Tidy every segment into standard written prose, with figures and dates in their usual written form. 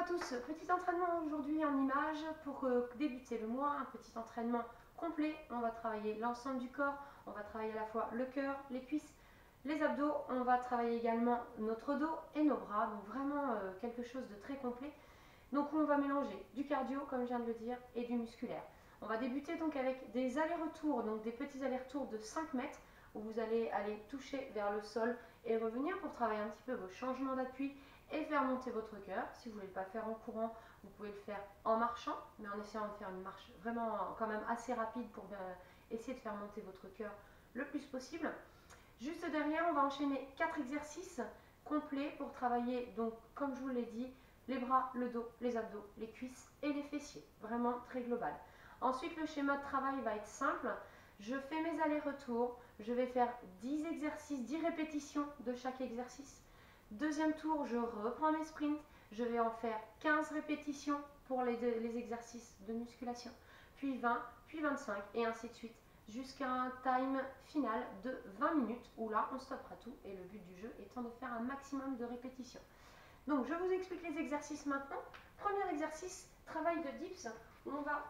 à tous, petit entraînement aujourd'hui en images pour débuter le mois, un petit entraînement complet. On va travailler l'ensemble du corps, on va travailler à la fois le cœur, les cuisses, les abdos, on va travailler également notre dos et nos bras, donc vraiment quelque chose de très complet. Donc on va mélanger du cardio, comme je viens de le dire, et du musculaire. On va débuter donc avec des allers-retours, donc des petits allers-retours de 5 mètres, où vous allez aller toucher vers le sol et revenir pour travailler un petit peu vos changements d'appui et faire monter votre cœur. Si vous ne voulez pas le faire en courant, vous pouvez le faire en marchant, mais en essayant de faire une marche vraiment quand même assez rapide pour essayer de faire monter votre cœur le plus possible. Juste derrière, on va enchaîner 4 exercices complets pour travailler, donc comme je vous l'ai dit, les bras, le dos, les abdos, les cuisses et les fessiers. Vraiment très global. Ensuite, le schéma de travail va être simple. Je fais mes allers-retours. Je vais faire 10 exercices, 10 répétitions de chaque exercice. Deuxième tour, je reprends mes sprints. Je vais en faire 15 répétitions pour les exercices de musculation. Puis 20, puis 25 et ainsi de suite. Jusqu'à un time final de 20 minutes où là, on stoppera tout. Et le but du jeu étant de faire un maximum de répétitions. Donc, je vous explique les exercices maintenant. Premier exercice, travail de dips. On va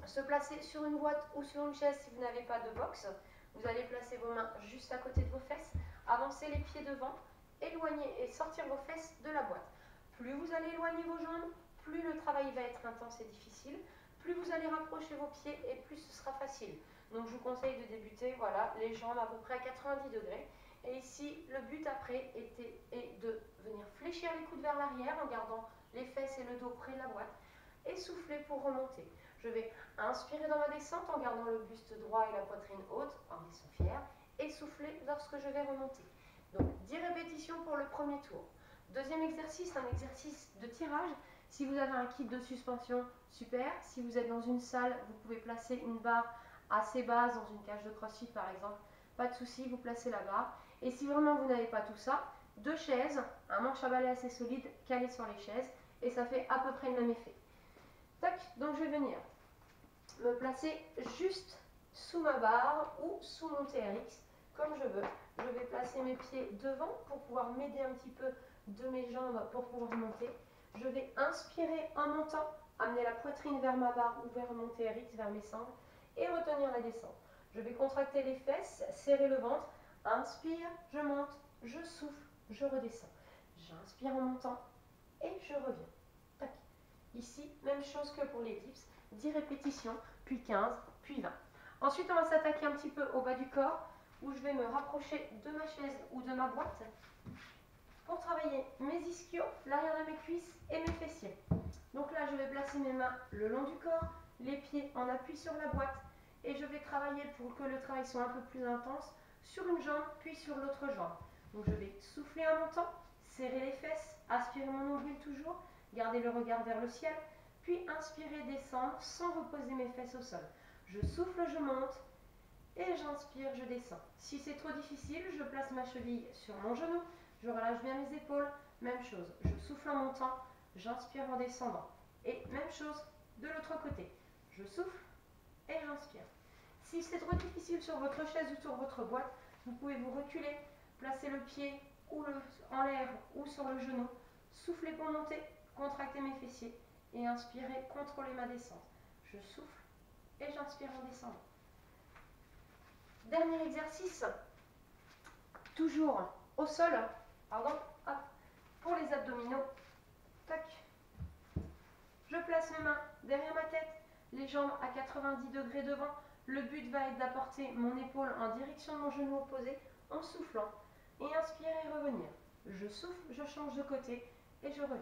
se placer sur une boîte ou sur une chaise si vous n'avez pas de box. Vous allez placer vos mains juste à côté de vos fesses, avancer les pieds devant, éloigner et sortir vos fesses de la boîte. Plus vous allez éloigner vos jambes, plus le travail va être intense et difficile. Plus vous allez rapprocher vos pieds et plus ce sera facile. Donc je vous conseille de débuter, voilà, les jambes à peu près à 90 degrés. Et ici, le but après est de venir fléchir les coudes vers l'arrière en gardant les fesses et le dos près de la boîte et souffler pour remonter. Je vais inspirer dans ma descente en gardant le buste droit et la poitrine haute en descend fière et souffler lorsque je vais remonter. Donc 10 répétitions pour le premier tour. Deuxième exercice, un exercice de tirage. Si vous avez un kit de suspension, super. Si vous êtes dans une salle, vous pouvez placer une barre assez basse dans une cage de crossfit par exemple. Pas de souci, vous placez la barre. Et si vraiment vous n'avez pas tout ça, 2 chaises, un manche à balai assez solide calé sur les chaises et ça fait à peu près le même effet. Tac, donc je vais venir me placer juste sous ma barre ou sous mon TRX, comme je veux. Je vais placer mes pieds devant pour pouvoir m'aider un petit peu de mes jambes pour pouvoir monter. Je vais inspirer en montant, amener la poitrine vers ma barre ou vers mon TRX, vers mes sangles, et retenir la descente. Je vais contracter les fesses, serrer le ventre. Inspire, je monte, je souffle, je redescends. J'inspire en montant et je reviens. Tac. Ici, même chose que pour les dips, 10 répétitions, puis 15, puis 20. Ensuite, on va s'attaquer un petit peu au bas du corps, où je vais me rapprocher de ma chaise ou de ma boîte pour travailler mes ischios, l'arrière de mes cuisses et mes fessiers. Donc là, je vais placer mes mains le long du corps, les pieds en appui sur la boîte, et je vais travailler pour que le travail soit un peu plus intense sur une jambe, puis sur l'autre jambe. Donc je vais souffler en montant, serrer les fesses, aspirer mon nombril toujours, garder le regard vers le ciel, puis inspirer, descendre sans reposer mes fesses au sol. Je souffle, je monte et j'inspire, je descends. Si c'est trop difficile, je place ma cheville sur mon genou, je relâche bien mes épaules, même chose. Je souffle en montant, j'inspire en descendant. Et même chose de l'autre côté. Je souffle et j'inspire. Si c'est trop difficile sur votre chaise ou sur votre boîte, vous pouvez vous reculer, placer le pied en l'air ou sur le genou, souffler pour monter, contracter mes fessiers et inspirer, contrôler ma descente. Je souffle et j'inspire en descendant. Dernier exercice, toujours au sol, pardon, hop, pour les abdominaux. Tac. Je place mes mains derrière ma tête, les jambes à 90 degrés devant. Le but va être d'apporter mon épaule en direction de mon genou opposé en soufflant et inspirer et revenir. Je souffle, je change de côté et je reviens.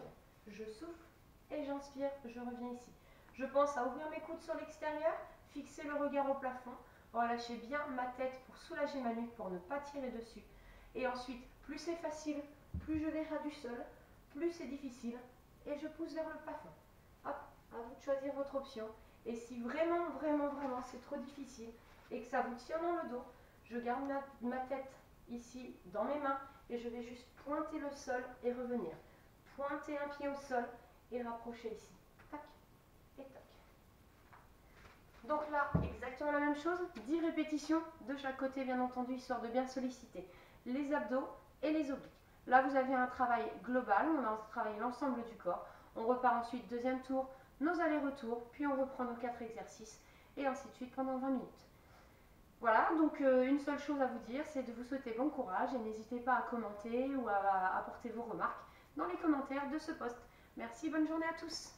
Je souffle et j'inspire, je reviens ici. Je pense à ouvrir mes coudes sur l'extérieur, fixer le regard au plafond, relâcher bien ma tête pour soulager ma nuque pour ne pas tirer dessus. Et ensuite, plus c'est facile, plus je verrai du sol, plus c'est difficile et je pousse vers le plafond. Hop, à vous de choisir votre option. Et si vraiment, vraiment, vraiment c'est trop difficile et que ça vous tient dans le dos, je garde ma tête ici dans mes mains et je vais juste pointer le sol et revenir. Pointer un pied au sol et rapprocher ici. Tac et tac. Donc là, exactement la même chose, 10 répétitions de chaque côté bien entendu, histoire de bien solliciter les abdos et les obliques. Là, vous avez un travail global, on va travailler l'ensemble du corps. On repart ensuite deuxième tour, nos allers-retours, puis on reprend nos 4 exercices et ainsi de suite pendant 20 minutes. Voilà, donc une seule chose à vous dire, c'est de vous souhaiter bon courage et n'hésitez pas à commenter ou à apporter vos remarques dans les commentaires de ce post. Merci, bonne journée à tous.